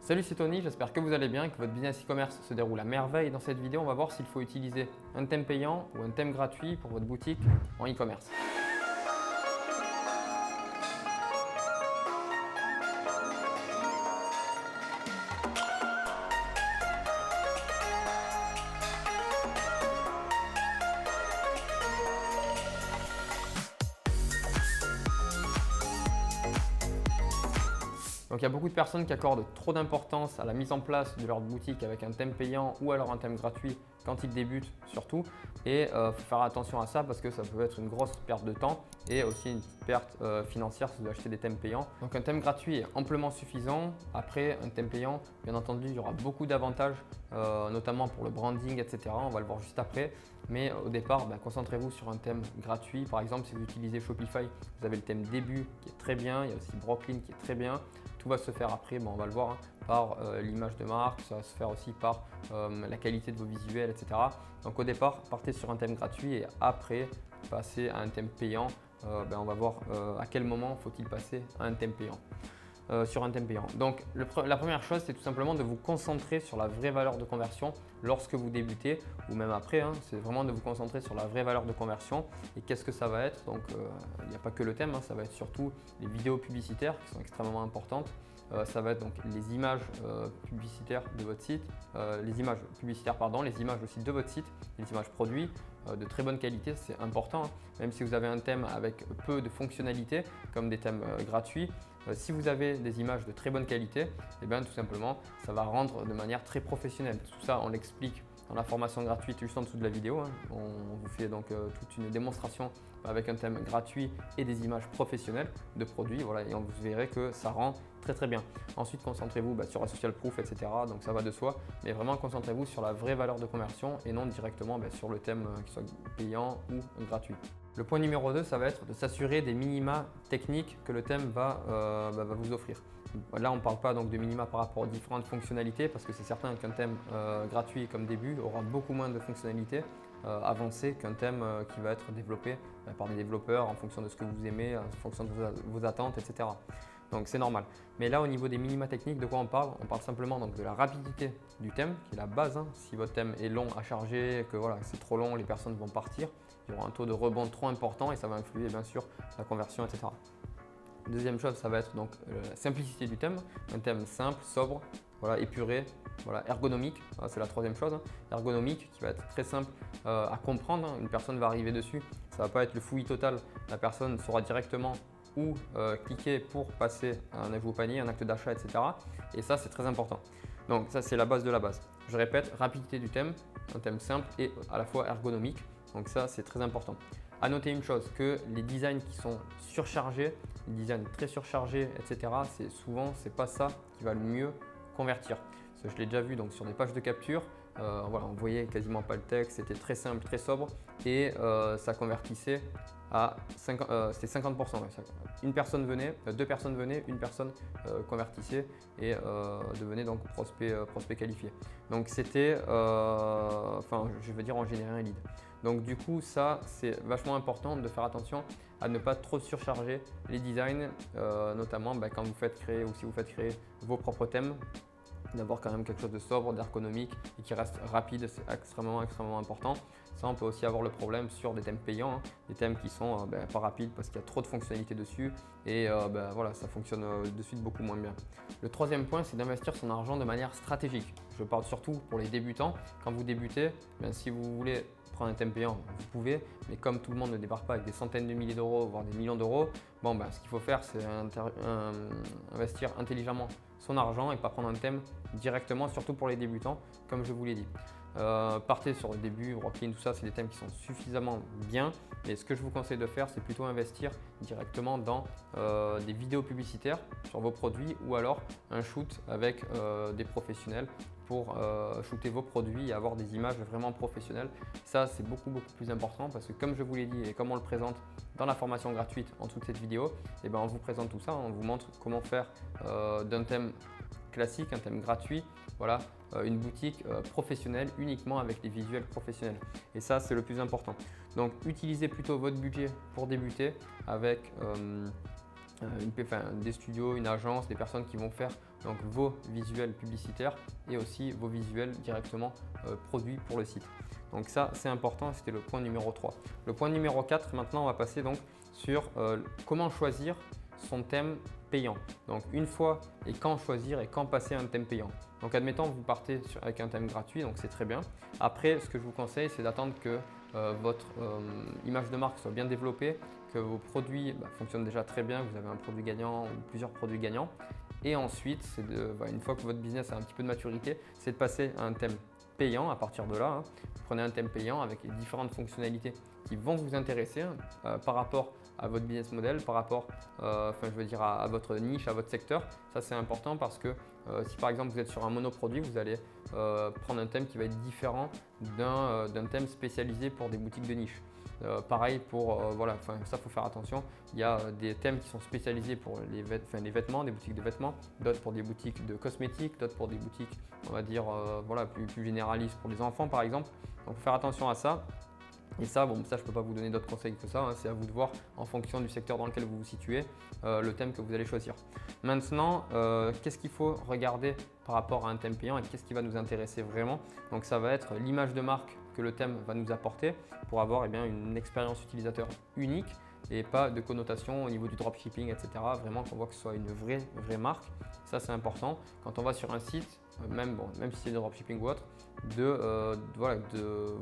Salut, c'est Tony, j'espère que vous allez bien et que votre business e-commerce se déroule à merveille. Dans cette vidéo, on va voir s'il faut utiliser un thème payant ou un thème gratuit pour votre boutique en e-commerce. Donc il y a beaucoup de personnes qui accordent trop d'importance à la mise en place de leur boutique avec un thème payant ou alors un thème gratuit quand ils débutent surtout. Et il faut faire attention à ça parce que ça peut être une grosse perte de temps et aussi une perte financière si vous achetez des thèmes payants. Donc un thème gratuit est amplement suffisant. Après un thème payant, bien entendu, il y aura beaucoup d'avantages, notamment pour le branding, etc. On va le voir juste après. Mais au départ, concentrez-vous sur un thème gratuit. Par exemple, si vous utilisez Shopify, vous avez le thème début qui est très bien. Il y a aussi Brooklyn qui est très bien. Tout va se faire après, on va le voir, par l'image de marque, ça va se faire aussi par la qualité de vos visuels, etc. Donc au départ, partez sur un thème gratuit et après, passez à un thème payant. On va voir à quel moment faut-il passer à un thème payant. Sur un thème payant. Donc la première chose, c'est tout simplement de vous concentrer sur la vraie valeur de conversion lorsque vous débutez ou même après. C'est vraiment de vous concentrer sur la vraie valeur de conversion. Et qu'est-ce que ça va être? Donc il n'y a pas que le thème, ça va être surtout les vidéos publicitaires qui sont extrêmement importantes. Ça va être donc les images publicitaires de votre site, les images aussi de votre site, les images produits de très bonne qualité, c'est important. Même si vous avez un thème avec peu de fonctionnalités comme des thèmes gratuits, si vous avez des images de très bonne qualité, tout simplement, ça va rendre de manière très professionnelle. Tout ça, on l'explique dans la formation gratuite juste en dessous de la vidéo. On vous fait donc toute une démonstration avec un thème gratuit et des images professionnelles de produits. Et vous verrez que ça rend très bien. Ensuite, concentrez-vous sur la social proof, etc. Donc ça va de soi, mais vraiment concentrez-vous sur la vraie valeur de conversion et non directement sur le thème qui soit payant ou gratuit. Le point numéro 2, ça va être de s'assurer des minima techniques que le thème va vous offrir. Là, on ne parle pas donc de minima par rapport aux différentes fonctionnalités parce que c'est certain qu'un thème gratuit comme début aura beaucoup moins de fonctionnalités avancées qu'un thème qui va être développé par des développeurs en fonction de ce que vous aimez, en fonction de vos attentes, etc. Donc c'est normal. Mais là, au niveau des minima techniques, de quoi on parle? On parle simplement donc de la rapidité du thème, qui est la base. Si votre thème est long à charger, que c'est trop long, les personnes vont partir. Il y aura un taux de rebond trop important et ça va influer bien sûr la conversion, etc. Deuxième chose, ça va être donc la simplicité du thème. Un thème simple, sobre, épuré, ergonomique. C'est la troisième chose. Ergonomique, qui va être très simple à comprendre. Une personne va arriver dessus. Ça ne va pas être le fouillis total. La personne saura directement ou cliquer pour passer à un ajout au panier, un acte d'achat, etc. Et ça, c'est très important. Donc ça, c'est la base de la base. Je répète, rapidité du thème, un thème simple et à la fois ergonomique. Donc ça, c'est très important. À noter une chose, que les designs qui sont surchargés, les designs très surchargés, etc., c'est pas ça qui va le mieux convertir. Ça, je l'ai déjà vu donc, sur des pages de capture. On voyait quasiment pas le texte, c'était très simple, très sobre et ça convertissait à 50%. Une personne venait, deux personnes venaient, une personne convertissait et devenait donc prospect qualifié. Donc c'était, je veux dire en générer un lead. Donc du coup, ça c'est vachement important de faire attention à ne pas trop surcharger les designs, notamment quand vous faites créer ou si vous faites créer vos propres thèmes. D'avoir quand même quelque chose de sobre, d'ergonomique et qui reste rapide, c'est extrêmement important. Ça, on peut aussi avoir le problème sur des thèmes payants, des thèmes qui sont pas rapides parce qu'il y a trop de fonctionnalités dessus et ça fonctionne de suite beaucoup moins bien. Le troisième point, c'est d'investir son argent de manière stratégique. Je parle surtout pour les débutants. Quand vous débutez, si vous voulez prendre un thème payant, vous pouvez, mais comme tout le monde ne débarque pas avec des centaines de milliers d'euros, voire des millions d'euros, ce qu'il faut faire, c'est investir intelligemment son argent et pas prendre un thème directement, surtout pour les débutants, comme je vous l'ai dit. Partez sur le début, Brooklyn, tout ça, c'est des thèmes qui sont suffisamment bien. Et ce que je vous conseille de faire, c'est plutôt investir directement dans des vidéos publicitaires sur vos produits ou alors un shoot avec des professionnels pour shooter vos produits et avoir des images vraiment professionnelles. Ça, c'est beaucoup plus important parce que comme je vous l'ai dit et comme on le présente dans la formation gratuite en dessous de cette vidéo, on vous présente tout ça, on vous montre comment faire d'un thème classique, un thème gratuit, une boutique professionnelle uniquement avec des visuels professionnels. Et ça, c'est le plus important. Donc, utilisez plutôt votre budget pour débuter avec des studios, une agence, des personnes qui vont faire donc vos visuels publicitaires et aussi vos visuels directement produits pour le site. Donc ça, c'est important, c'était le point numéro 3. Le point numéro 4, maintenant, on va passer donc sur comment choisir son thème payant. Donc une fois et quand choisir et quand passer un thème payant. Donc admettons vous partez avec un thème gratuit, donc c'est très bien. Après, ce que je vous conseille, c'est d'attendre que votre image de marque soit bien développée, que vos produits fonctionnent déjà très bien, que vous avez un produit gagnant ou plusieurs produits gagnants. Et ensuite, une fois que votre business a un petit peu de maturité, c'est de passer à un thème payant. À partir de là, vous prenez un thème payant avec les différentes fonctionnalités qui vont vous intéresser par rapport à votre business model, par rapport à votre niche, à votre secteur. Ça, c'est important parce que si par exemple vous êtes sur un monoproduit, vous allez prendre un thème qui va être différent d'un thème spécialisé pour des boutiques de niche. Pareil pour, ça faut faire attention. Il y a des thèmes qui sont spécialisés pour les vêtements, des boutiques de vêtements, d'autres pour des boutiques de cosmétiques, d'autres pour des boutiques, on va dire, plus généralistes pour les enfants par exemple. Donc faire attention à ça. Et ça, je ne peux pas vous donner d'autres conseils que ça, c'est à vous de voir en fonction du secteur dans lequel vous vous situez, le thème que vous allez choisir. Maintenant, qu'est-ce qu'il faut regarder par rapport à un thème payant et qu'est-ce qui va nous intéresser vraiment? Donc ça va être l'image de marque que le thème va nous apporter pour avoir une expérience utilisateur unique et pas de connotation au niveau du dropshipping, etc. Vraiment qu'on voit que ce soit une vraie marque. Ça, c'est important. Quand on va sur un site, même si c'est du dropshipping ou autre, de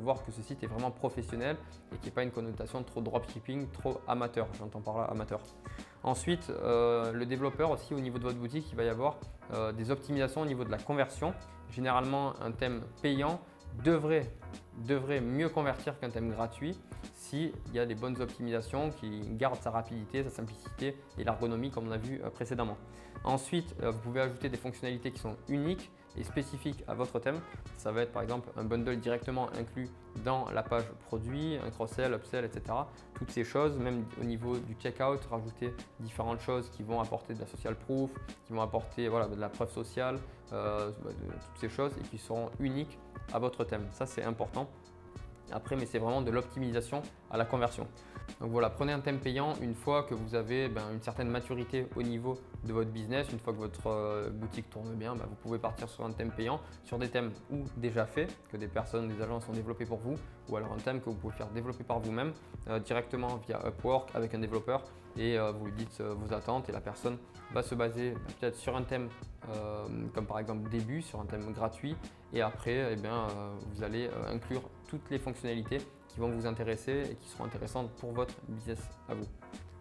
voir que ce site est vraiment professionnel et qu'il n'y ait pas une connotation trop dropshipping, trop amateur. J'entends par là amateur. Ensuite, le développeur aussi au niveau de votre boutique, il va y avoir des optimisations au niveau de la conversion. Généralement, un thème payant devrait mieux convertir qu'un thème gratuit s'il y a des bonnes optimisations qui gardent sa rapidité, sa simplicité et l'ergonomie comme on a vu précédemment. Ensuite, vous pouvez ajouter des fonctionnalités qui sont uniques et spécifiques à votre thème. Ça va être par exemple un bundle directement inclus dans la page produit, un cross-sell, upsell, etc. Toutes ces choses, même au niveau du checkout, rajouter différentes choses qui vont apporter de la social proof, qui vont apporter de la preuve sociale, toutes ces choses et qui seront uniques à votre thème. Ça, c'est important. Après, mais c'est vraiment de l'optimisation à la conversion. Donc voilà, prenez un thème payant une fois que vous avez une certaine maturité au niveau de votre business. Une fois que votre boutique tourne bien, vous pouvez partir sur un thème payant, sur des thèmes ou déjà faits, que des personnes, des agences ont développé pour vous, ou alors un thème que vous pouvez faire développer par vous-même directement via Upwork avec un développeur et vous lui dites vos attentes et la personne va se baser peut-être sur un thème comme par exemple début, sur un thème gratuit et après vous allez inclure toutes les fonctionnalités qui vont vous intéresser et qui seront intéressantes pour votre business à vous.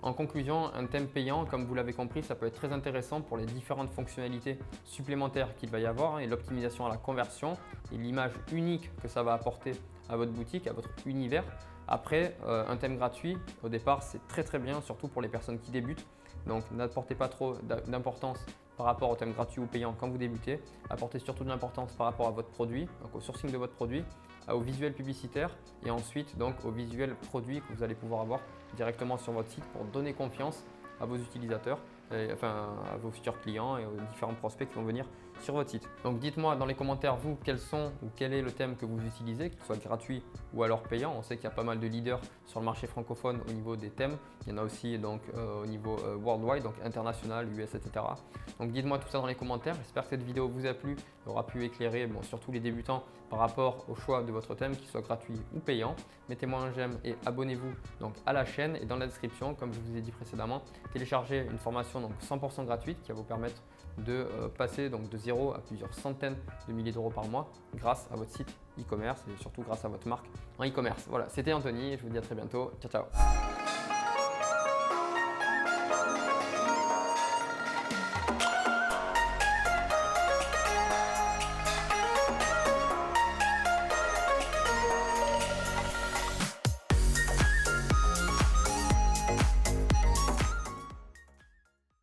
En conclusion, un thème payant, comme vous l'avez compris, ça peut être très intéressant pour les différentes fonctionnalités supplémentaires qu'il va y avoir et l'optimisation à la conversion et l'image unique que ça va apporter à votre boutique, à votre univers. Après, un thème gratuit, au départ, c'est très bien, surtout pour les personnes qui débutent. Donc, n'apportez pas trop d'importance par rapport au thème gratuit ou payant quand vous débutez. Apportez surtout de l'importance par rapport à votre produit, donc au sourcing de votre produit, au visuel publicitaire et ensuite donc au visuel produit que vous allez pouvoir avoir directement sur votre site pour donner confiance à vos utilisateurs, à vos futurs clients et aux différents prospects qui vont venir sur votre site. Donc dites-moi dans les commentaires vous quel est le thème que vous utilisez, qu'il soit gratuit ou alors payant. On sait qu'il y a pas mal de leaders sur le marché francophone au niveau des thèmes. Il y en a aussi donc au niveau worldwide, donc international, US, etc. Donc dites-moi tout ça dans les commentaires. J'espère que cette vidéo vous a plu, aura pu éclairer surtout les débutants par rapport au choix de votre thème, qu'il soit gratuit ou payant. Mettez-moi un j'aime et abonnez-vous donc à la chaîne et dans la description, comme je vous ai dit précédemment, téléchargez une formation donc 100% gratuite qui va vous permettre de passer donc de 0 à plusieurs centaines de milliers d'euros par mois grâce à votre site e-commerce et surtout grâce à votre marque en e-commerce. Voilà, c'était Anthony et je vous dis à très bientôt. Ciao, ciao.